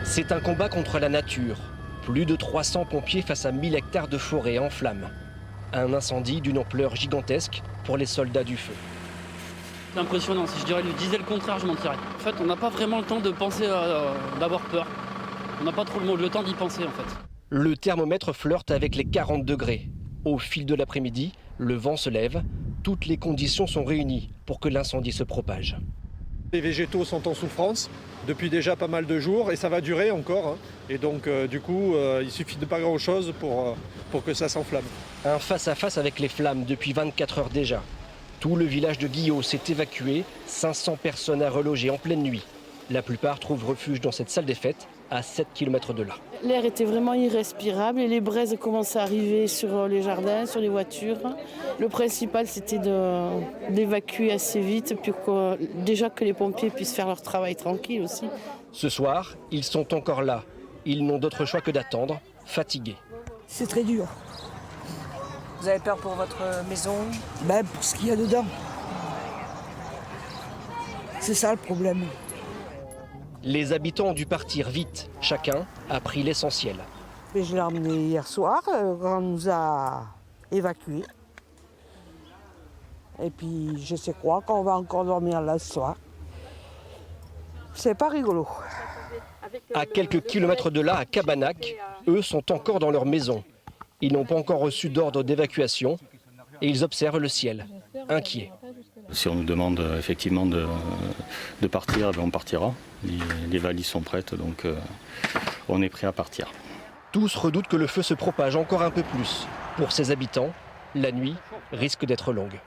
C'est un combat contre la nature. Plus de 300 pompiers face à 1000 hectares de forêt en flammes. Un incendie d'une ampleur gigantesque pour les soldats du feu. C'est impressionnant. Si je disais le contraire, je mentirais. En fait, on n'a pas vraiment le temps de penser d'avoir peur. On n'a pas trop le temps d'y penser en fait. Le thermomètre flirte avec les 40 degrés. Au fil de l'après-midi, le vent se lève. Toutes les conditions sont réunies pour que l'incendie se propage. Les végétaux sont en souffrance depuis déjà pas mal de jours et ça va durer encore. Hein. Et donc du coup, il suffit de pas grand-chose pour que ça s'enflamme. Un face-à-face avec les flammes depuis 24 heures déjà. Tout le village de Guillot s'est évacué, 500 personnes à reloger en pleine nuit. La plupart trouvent refuge dans cette salle des fêtes, à 7 km de là. L'air était vraiment irrespirable et les braises commençaient à arriver sur les jardins, sur les voitures. Le principal, c'était d'évacuer assez vite, puis déjà que les pompiers puissent faire leur travail tranquille aussi. Ce soir, ils sont encore là. Ils n'ont d'autre choix que d'attendre, fatigués. C'est très dur. Vous avez peur pour votre maison? Pour ce qu'il y a dedans. C'est ça le problème. Les habitants ont dû partir vite. Chacun a pris l'essentiel. Et je l'ai emmené hier soir quand on nous a évacués. Et puis je sais quoi, qu'on va encore dormir là ce soir. C'est pas rigolo. À quelques kilomètres de là, à Cabanac, eux sont encore dans leur maison. Ils n'ont pas encore reçu d'ordre d'évacuation et ils observent le ciel, inquiets. Si on nous demande effectivement de partir, on partira. Les valises sont prêtes, donc on est prêt à partir. Tous redoutent que le feu se propage encore un peu plus. Pour ces habitants, la nuit risque d'être longue.